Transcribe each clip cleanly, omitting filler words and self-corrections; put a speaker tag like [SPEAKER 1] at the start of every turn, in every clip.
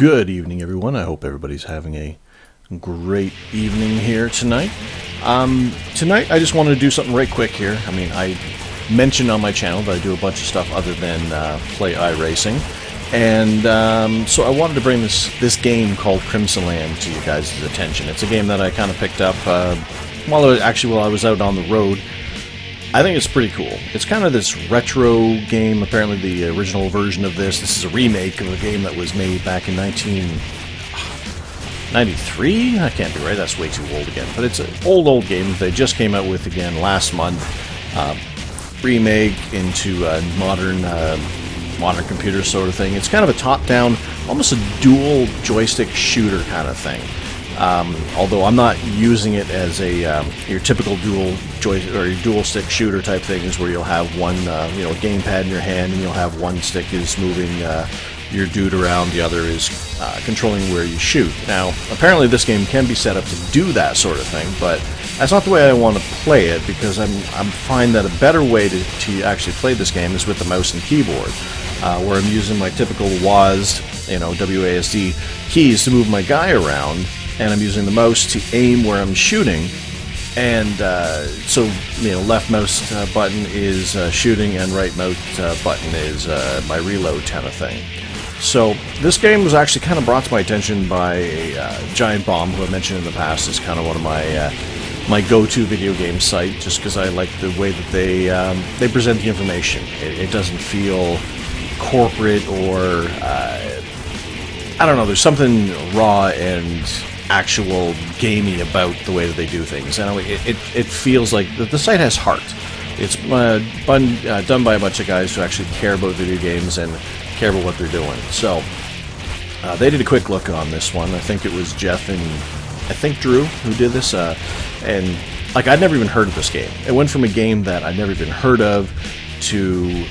[SPEAKER 1] Good evening, everyone. I hope everybody's having a great evening here tonight. Tonight, I just wanted to do something right quick here. I mean, I mentioned on my channel that I do a bunch of stuff other than play iRacing. And so I wanted to bring this game called Crimsonland to you guys' attention. It's a game that I kind of picked up while I was out on the road. I think it's pretty cool. It's kind of this retro game. Apparently the original version of this is a remake of a game that was made back in 1993? I can't be right, that's way too old again. But it's an old game they just came out with again last month. Remake into a modern computer sort of thing. It's kind of a top-down, almost a dual joystick shooter kind of thing. Although I'm not using it as a your typical dual stick shooter type things where you'll have one gamepad in your hand and you'll have one stick is moving your dude around, the other is controlling where you shoot. Now, apparently this game can be set up to do that sort of thing, but that's not the way I want to play it, because I find that a better way to actually play this game is with the mouse and keyboard, where I'm using my typical WASD keys to move my guy around, and I'm using the mouse to aim where I'm shooting, and so left mouse button is shooting and right mouse button is my reload kind of thing. So this game was actually kind of brought to my attention by a Giant Bomb, who I mentioned in the past is kind of one of my go-to video game site, just because I like the way that they present the information. It doesn't feel corporate or I don't know. There's something raw and actual gamey about the way that they do things. Anyway, it feels like the site has heart. It's done by a bunch of guys who actually care about video games and care about what they're doing. So they did a quick look on this one. I think it was Jeff and I think Drew who did this. And like, I'd never even heard of this game. It went from a game that I'd never even heard of to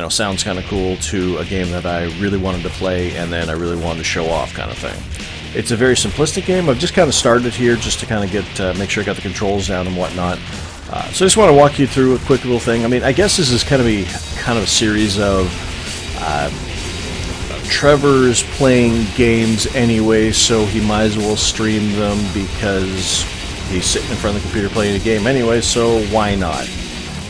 [SPEAKER 1] sounds kind of cool, to a game that I really wanted to play and then I really wanted to show off kind of thing. It's a very simplistic game. I've just kind of started here just to kind of make sure I got the controls down and whatnot. So I just want to walk you through a quick little thing. I mean, I guess this is kind of a series of Trevor's playing games anyway, so he might as well stream them because he's sitting in front of the computer playing a game anyway, so why not?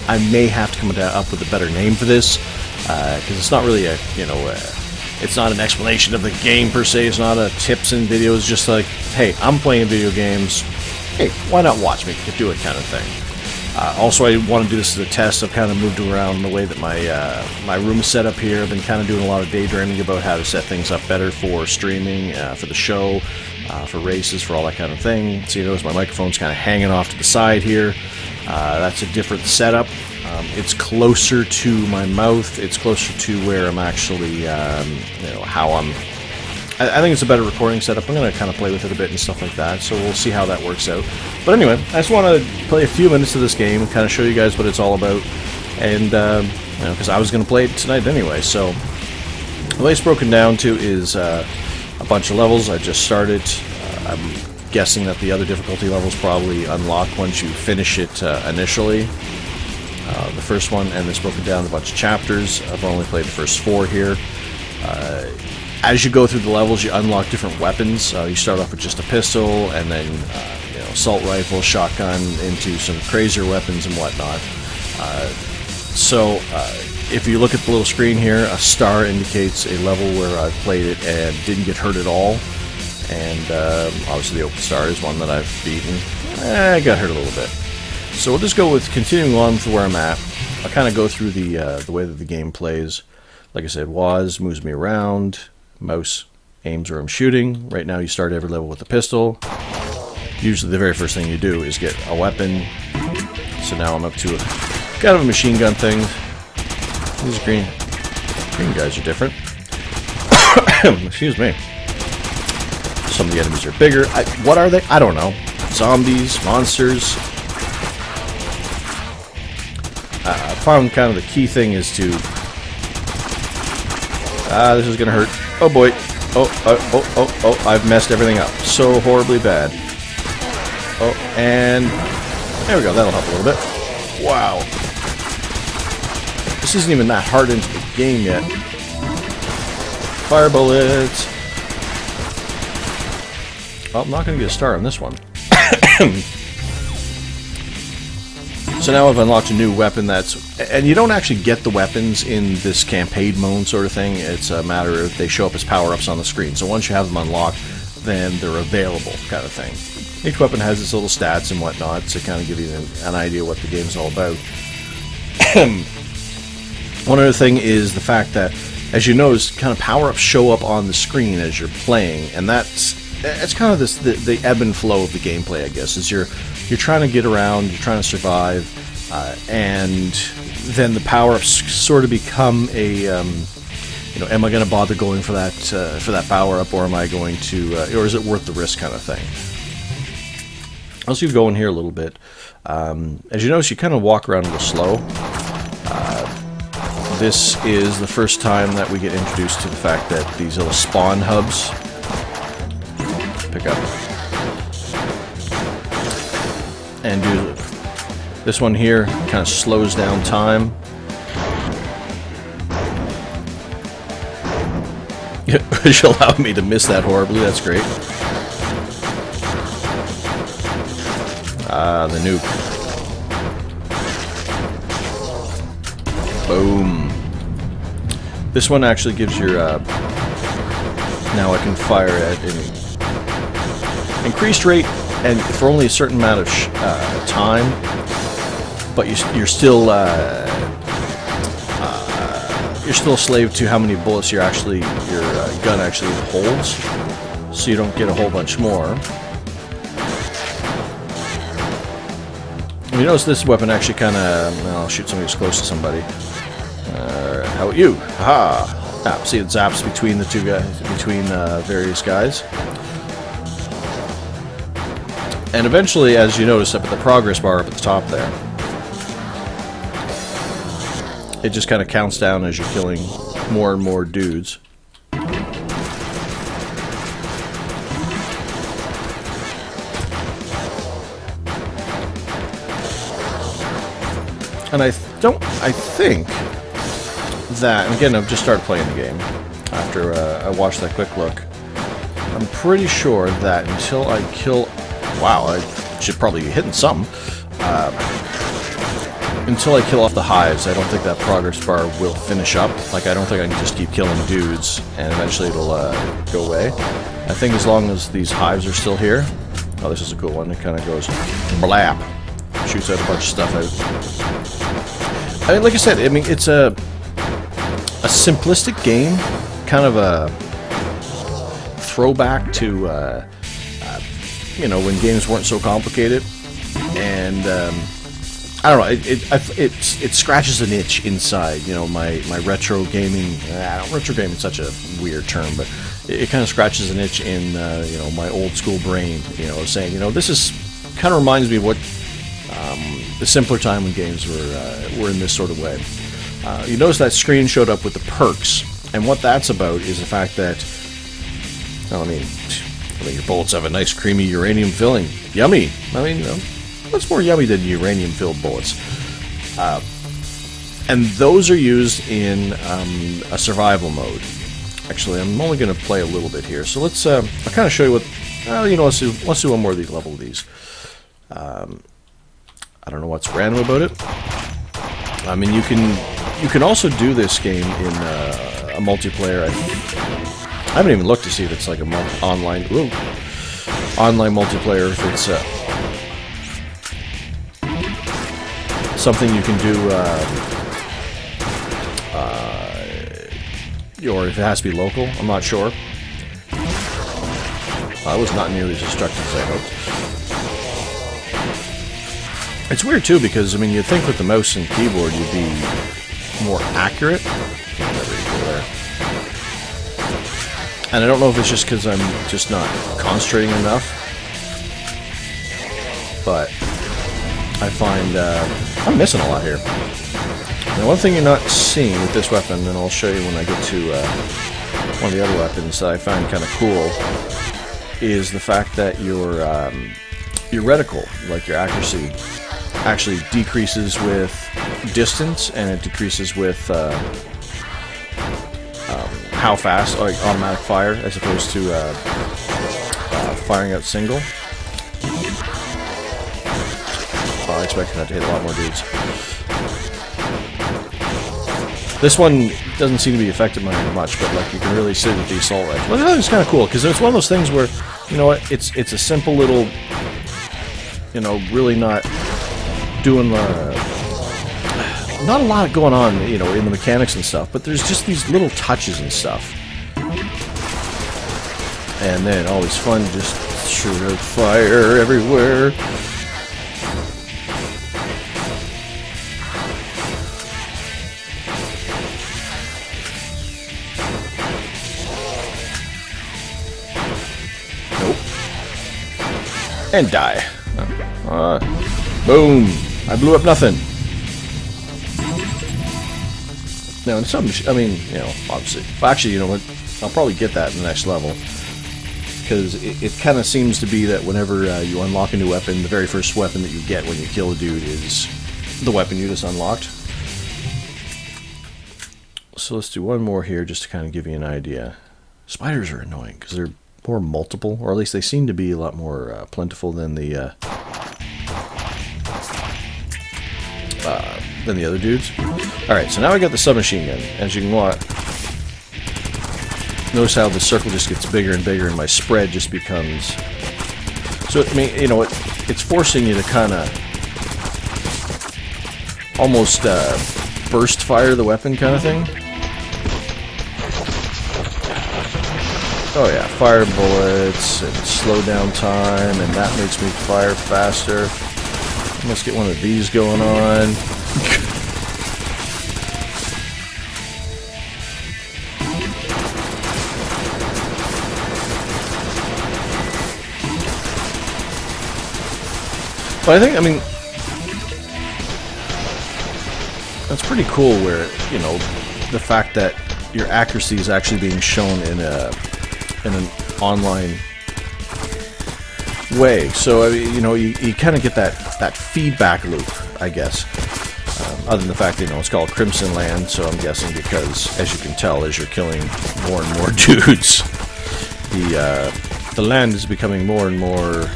[SPEAKER 1] I may have to come up with a better name for this, because it's not really it's not an explanation of the game per se, it's not a tips and videos, just like, hey, I'm playing video games, hey, why not watch me do it kind of thing. Also, I want to do this as a test. I've kind of moved around the way that my room is set up here. I've been kind of doing a lot of daydreaming about how to set things up better for streaming, for the show, for races, for all that kind of thing. So you notice my microphone's kind of hanging off to the side here. That's a different setup. It's closer to my mouth. It's closer to where I'm actually, how I'm... I think it's a better recording setup. I'm going to kind of play with it a bit and stuff like that, so we'll see how that works out. But anyway, I just want to play a few minutes of this game and kind of show you guys what it's all about. And, because I was going to play it tonight anyway, so... The way it's broken down to is a bunch of levels. I just started. I'm guessing that the other difficulty levels probably unlock once you finish it initially. The first one, and it's broken down into a bunch of chapters. I've only played the first 4 here. As you go through the levels, you unlock different weapons. You start off with just a pistol, and then assault rifle, shotgun, into some crazier weapons and whatnot. So if you look at the little screen here, a star indicates a level where I've played it and didn't get hurt at all. And obviously the open star is one that I've beaten. I got hurt a little bit. So we'll just go with continuing on to where I'm at. I'll kind of go through the way that the game plays. Like I said, WAS moves me around. Mouse aims where I'm shooting. Right now you start every level with a pistol. Usually the very first thing you do is get a weapon. So now I'm up to kind of a machine gun thing. These green guys are different. Excuse me. Some of the enemies are bigger. What are they? I don't know. Zombies, monsters. I found kind of the key thing is to... this is gonna hurt. Oh boy. Oh, I've messed everything up so horribly bad. Oh, and... There we go, that'll help a little bit. Wow. This isn't even that hard into the game yet. Fire bullets. Well, I'm not going to get a start on this one. So now I've unlocked a new weapon that's... And you don't actually get the weapons in this campaign mode sort of thing. It's a matter of they show up as power-ups on the screen. So once you have them unlocked, then they're available, kind of thing. Each weapon has its little stats and whatnot to kind of give you an idea what the game's all about. One other thing is the fact that, as you notice, kind of power-ups show up on the screen as you're playing, and it's kind of the ebb and flow of the gameplay, I guess. Is you're trying to get around, you're trying to survive, and then the power-ups sort of become a, am I going to bother going for that power-up, or am I going to, or is it worth the risk, kind of thing. Let's keep going here a little bit. As you notice, you kind of walk around a little slow. This is the first time that we get introduced to the fact that these little spawn hubs pick up and do this one here. Kind of slows down time. Which allowed me to miss that horribly. That's great. The nuke. Boom. This one actually gives your, now I can fire at an increased rate and for only a certain amount of time, but you're still a slave to how many bullets your gun actually holds, so you don't get a whole bunch more. You notice this weapon actually kind of... I'll shoot somebody who's close to somebody. How about you? Haha! Ah, see, it zaps between the two guys, between various guys. And eventually, as you notice up at the progress bar up at the top there, it just kind of counts down as you're killing more and more dudes. And I think that, and again, I've just started playing the game after I watched that quick look. I'm pretty sure that until I kill... Wow, I should probably be hitting something. Until I kill off the hives, I don't think that progress bar will finish up. Like, I don't think I can just keep killing dudes and eventually it'll go away. I think as long as these hives are still here... Oh, this is a cool one. It kind of goes blap. Shoots out a bunch of stuff out. I mean, like I said, I mean, it's a simplistic game, kind of a throwback to, when games weren't so complicated, and I don't know, it scratches an itch inside, my retro gaming. Retro gaming is such a weird term, but it kind of scratches an itch in, my old school brain, saying, this is kind of reminds me of what. The simpler time when games were in this sort of way. You notice that screen showed up with the perks, and what that's about is the fact that, I mean, your bullets have a nice creamy uranium filling. Yummy! I mean, what's more yummy than uranium-filled bullets? And those are used in a survival mode. Actually, I'm only going to play a little bit here, so let's. I'll kind of show you what. Let's do one more level of these. I don't know what's random about it. I mean, you can also do this game in a multiplayer. I haven't even looked to see if it's like a online multiplayer. If it's something you can do, or if it has to be local. I'm not sure. I was not nearly as destructive as I hoped. It's weird too because, I mean, you'd think with the mouse and keyboard you'd be more accurate. And I don't know if it's just because I'm just not concentrating enough, but I find I'm missing a lot here. Now, one thing you're not seeing with this weapon, and I'll show you when I get to one of the other weapons that I find kind of cool, is the fact that your reticle, like your accuracy, actually decreases with distance, and it decreases with how fast, like automatic fire, as opposed to firing out single. Oh, I expected that to hit a lot more dudes. This one doesn't seem to be affected by it much, but like you can really see with the assault rifle. Well, I think it's kind of cool because it's one of those things where, you know what, it's a simple little, you know, really not doing not a lot going on, you know, in the mechanics and stuff, but there's just these little touches and stuff. And then always fun, just shoot out fire everywhere. And die. Boom! I blew up nothing. Now, in some, I mean, you know, obviously. Well, actually, you know what? I'll probably get that in the next level. Because it kind of seems to be that whenever you unlock a new weapon, the very first weapon that you get when you kill a dude is the weapon you just unlocked. So let's do one more here just to kind of give you an idea. Spiders are annoying because they're more multiple, or at least they seem to be a lot more plentiful than the other dudes. Alright, so now I got the submachine gun. As you can watch, notice how the circle just gets bigger and bigger and my spread just becomes... So, I mean, you know, it's forcing you to kind of almost burst fire the weapon kind of thing. Oh yeah, fire bullets and slow down time, and that makes me fire faster. Let's get one of these going on. But I mean, that's pretty cool where, you know, the fact that your accuracy is actually being shown in an online way. So, I mean, you know, you kind of get that feedback loop, I guess. Other than the fact that, you know, it's called Crimsonland, so I'm guessing because, as you can tell, as you're killing more and more dudes, the land is becoming more and more,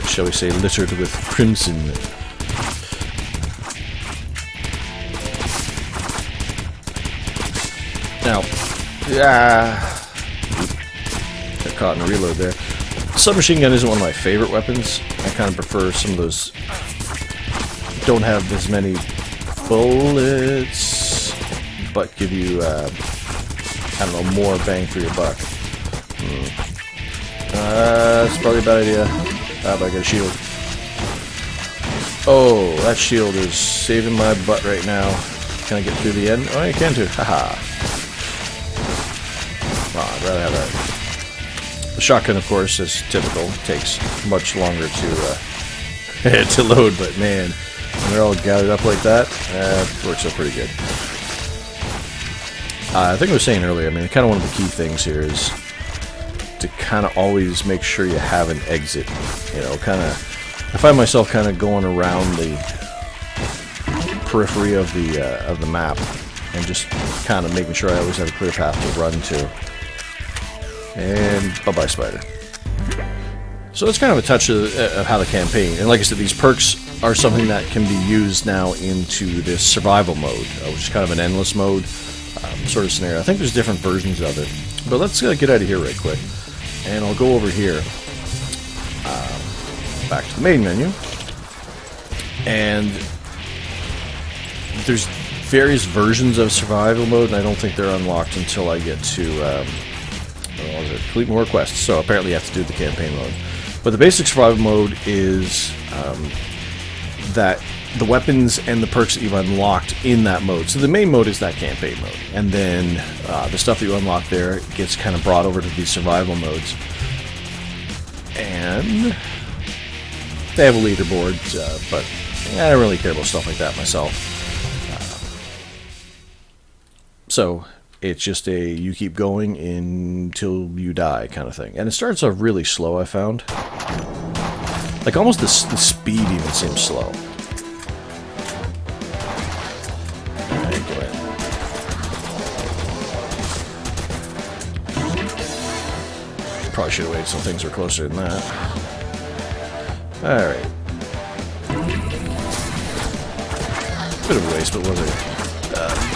[SPEAKER 1] shall we say, littered with crimson. Now, got caught in a reload there. Submachine gun isn't one of my favorite weapons. I kind of prefer some of those don't have as many bullets, but give you, I don't know, more bang for your buck. That's probably a bad idea. But I got a shield. Oh, that shield is saving my butt right now. Can I get through the end? Oh, I can too. Haha. Oh, I'd rather have that. The shotgun, of course, as typical, takes much longer to to load, but man, when they're all gathered up like that, it works out pretty good. I think I was saying earlier, I mean, kind of one of the key things here is to kind of always make sure you have an exit. You know, kind of, I find myself kind of going around the periphery of the map and just kind of making sure I always have a clear path to run to. And bye-bye, spider. So that's kind of a touch of how the campaign, and like I said, these perks are something that can be used now into this survival mode, which is kind of an endless mode sort of scenario. I think there's different versions of it, but let's get out of here right quick, and I'll go over here, back to the main menu, and there's various versions of survival mode, and I don't think they're unlocked until I get to complete more quests. So apparently you have to do the campaign mode. But the basic survival mode is that the weapons and the perks that you've unlocked in that mode. So the main mode is that campaign mode. And then the stuff that you unlock there gets kind of brought over to these survival modes. And they have a leaderboard, but I don't really care about stuff like that myself. So it's just a you keep going until you die kind of thing. And it starts off really slow, I found. Like almost the speed even seems slow. Alright, go ahead. probably should have waited until things were closer than that. Alright. Bit of a waste, but was it?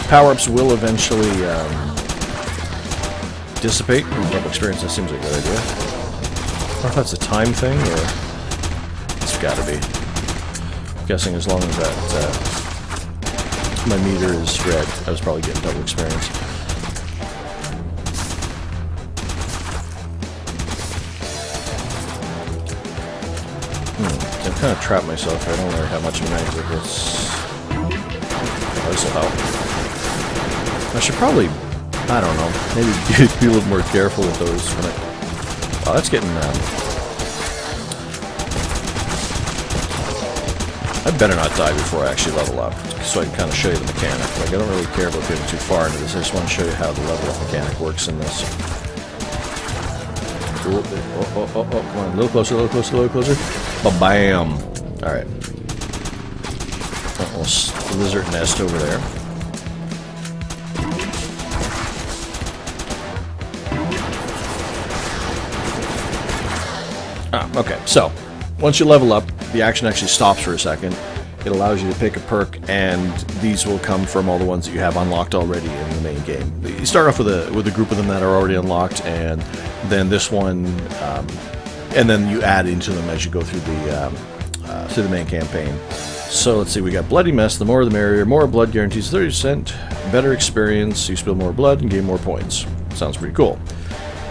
[SPEAKER 1] Power-ups will eventually dissipate. Double experience, that seems like a good idea. I don't know if that's a time thing, or... It's gotta be. I'm guessing as long as that my meter is red, I was probably getting double experience. I've kind of trapped myself. I don't really have much of an angle with this. This will help. I should probably, I don't know, maybe be a little more careful with those when I... Oh, that's getting... I better not die before I actually level up, so I can kind of show you the mechanic. Like, I don't really care about getting too far into this. I just want to show you how the level up mechanic works in this. Oh, come on, a little closer, a little closer, a little closer. Ba-bam! Alright. Oh, lizard nest over there. Okay, so, once you level up, the action actually stops for a second. It allows you to pick a perk, and these will come from all the ones that you have unlocked already in the main game. You start off with a group of them that are already unlocked, and then this one, and then you add into them as you go through the main campaign. So let's see, we got Bloody Mess. The more the merrier. More blood guarantees 30% better experience. You spill more blood and gain more points. Sounds pretty cool.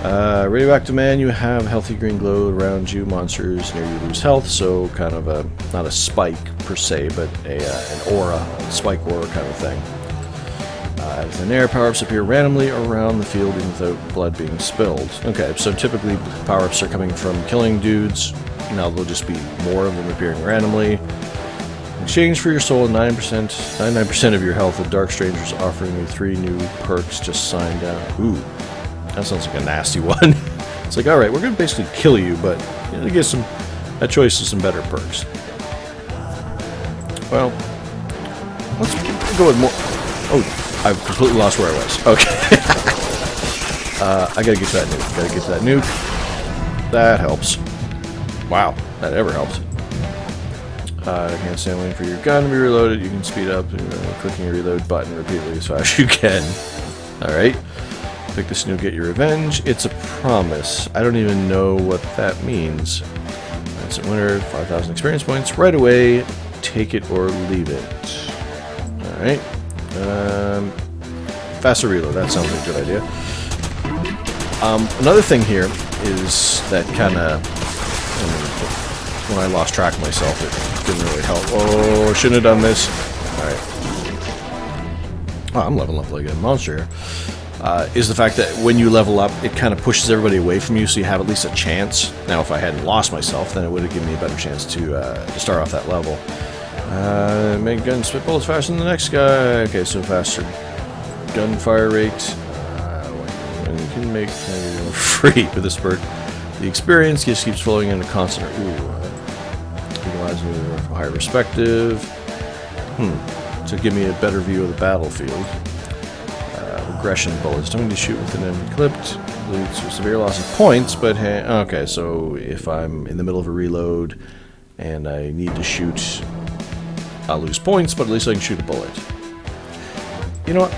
[SPEAKER 1] Radioactive Man, you have healthy green glow around you. Monsters near you lose health, so kind of a, not a spike per se, but an aura, a spike aura kind of thing. Thin air, power-ups appear randomly around the field even without blood being spilled. Okay, so typically power-ups are coming from killing dudes. Now there'll just be more of them appearing randomly. In exchange for your soul and 99% of your health, the Dark Stranger's offering you 3 new perks. Just sign down. Ooh. That sounds like a nasty one. It's like, alright, we're going to basically kill you, but you know, to get a choice of some better perks. Well, let's go with more... Oh, I've completely lost where I was. Okay. I gotta get to that nuke. Gotta get to that nuke. That helps. Wow, that ever helps. I can't stand waiting for your gun to be reloaded. You can speed up clicking your reload button repeatedly as fast as you can. Alright. Pick this nuke, get your revenge. It's a promise. I don't even know what that means. Instant winner, 5,000 experience points. Right away, take it or leave it. Alright. Faster reload, that sounds like a good idea. Another thing here is that kind of... when I lost track of myself, it didn't really help. Oh, shouldn't have done this. Alright. Oh, I'm leveling up like a monster here. Is the fact that when you level up, it kind of pushes everybody away from you, so you have at least a chance. Now, if I hadn't lost myself, then it would have given me a better chance to start off that level. Make guns spit bullets faster than the next guy. Okay, so faster gunfire rate. You can make free with this perk. The experience just keeps flowing in a constant. Utilize higher perspective. To give me a better view of the battlefield. Aggression bullets. Don't need to shoot with an enemy clipped. Leads to severe loss of points, but hey, okay, so if I'm in the middle of a reload and I need to shoot, I'll lose points, but at least I can shoot a bullet. You know what?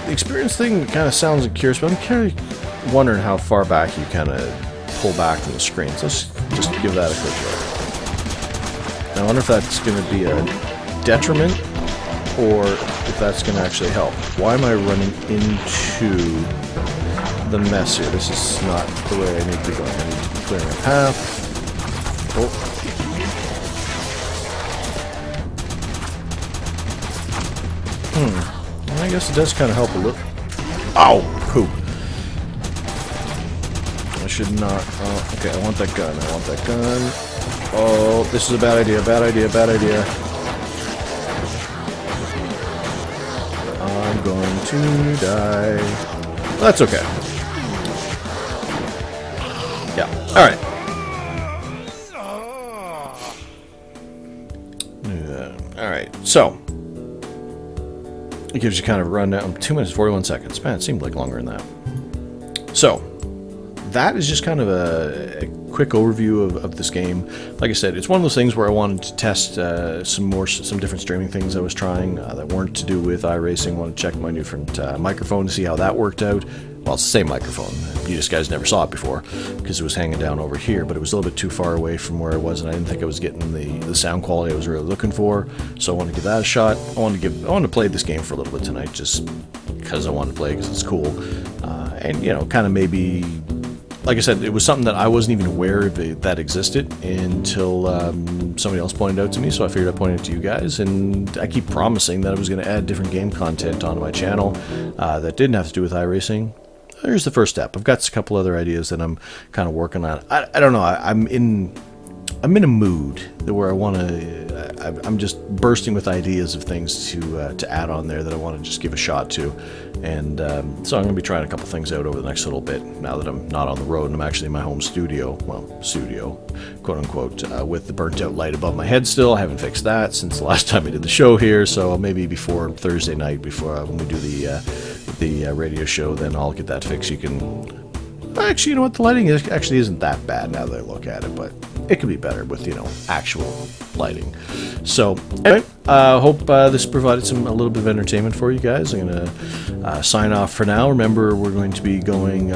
[SPEAKER 1] The experience thing kind of sounds curious, but I'm kind of wondering how far back you kind of pull back from the screen. So let's just give that a quick look. I wonder if that's going to be a detriment or if that's going to actually help. Why am I running into the mess here? This is not the way I need to be going. I need to be clearing a path. Oh. I guess it does kind of help a little. Ow! Poop. I should not... Oh, okay, I want that gun. I want that gun. Oh, this is a bad idea. Bad idea. Bad idea. I'm going to die. Well, that's okay. Yeah. Alright. Alright, so. It gives you kind of a rundown. 2 minutes, 41 seconds. Man, it seemed like longer than that. So. that is just kind of a quick overview of this game. Like I said, it's one of those things where I wanted to test some different streaming things I was trying that weren't to do with iRacing. I wanted to check my new different microphone to see how that worked out. Well, it's the same microphone. You just guys never saw it before because it was hanging down over here, but it was a little bit too far away from where I was, and I didn't think I was getting the sound quality I was really looking for. So I wanted to give that a shot. I wanted to play this game for a little bit tonight, just because I wanted to play because it's cool, and kind of maybe. Like I said, it was something that I wasn't even aware of that existed until somebody else pointed out to me, so I figured I'd point it to you guys, and I keep promising that I was going to add different game content onto my channel that didn't have to do with iRacing. Here's the first step. I've got a couple other ideas that I'm kind of working on. I don't know, I'm in a mood where I want to. I'm just bursting with ideas of things to add on there that I want to just give a shot to, and so I'm going to be trying a couple things out over the next little bit. Now that I'm not on the road and I'm actually in my home studio, quote unquote, with the burnt out light above my head still. I haven't fixed that since the last time I did the show here, so maybe before Thursday night, before when we do the radio show, then I'll get that fixed. You can. Actually, you know what? The lighting actually isn't that bad now that I look at it, but it could be better with, actual lighting. So, anyway, hope this provided a little bit of entertainment for you guys. I'm going to sign off for now. Remember, we're going to be going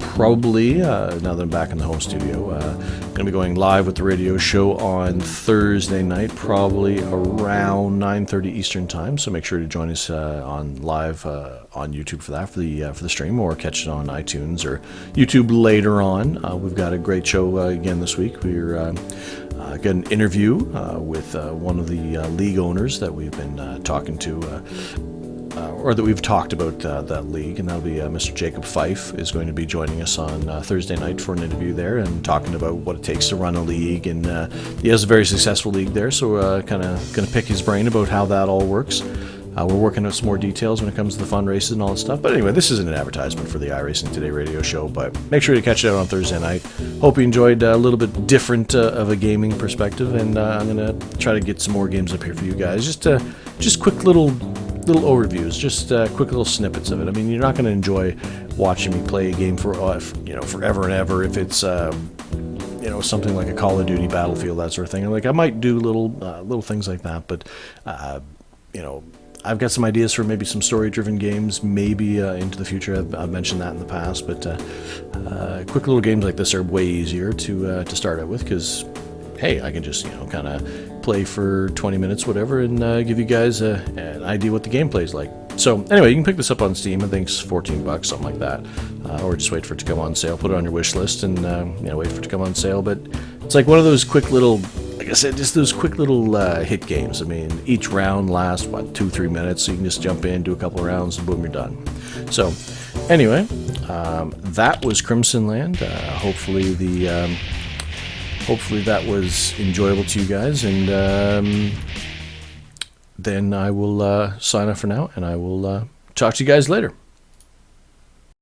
[SPEAKER 1] probably, now that I'm back in the home studio, going to be going live with the radio show on Thursday night, probably around 9:30 Eastern time. So make sure to join us on live on YouTube for that, for the stream, or catch it on iTunes or YouTube later on. We've got a great show again this week. We're got an interview with one of the league owners that we've been talking to. Or that we've talked about that league, and that'll be Mr. Jacob Fife is going to be joining us on Thursday night for an interview there and talking about what it takes to run a league, and he has a very successful league there, so we're kind of going to pick his brain about how that all works. We're working on some more details when it comes to the fun races and all that stuff, but anyway, this isn't an advertisement for the iRacing Today radio show, but make sure to catch it out on Thursday night. Hope you enjoyed a little bit different of a gaming perspective, and I'm going to try to get some more games up here for you guys, just quick little overviews, just quick little snippets of it. I mean, you're not going to enjoy watching me play a game for forever and ever if it's something like a Call of Duty Battlefield, that sort of thing. Like I might do little things like that, but I've got some ideas for maybe some story-driven games, maybe into the future. I've mentioned that in the past, but quick little games like this are way easier to start out with because, hey, I can just kind of play for 20 minutes, whatever, and give you guys an idea what the gameplay is like. So anyway, you can pick this up on Steam. I think it's $14, something like that, or just wait for it to come on sale. Put it on your wish list and wait for it to come on sale. But it's like one of those quick little, like I said, just those quick little hit games. I mean, each round lasts 2-3 minutes, so you can just jump in, do a couple of rounds, and boom, you're done. So anyway, that was Crimsonland. Hopefully that was enjoyable to you guys, and then I will sign off for now, and I will talk to you guys later.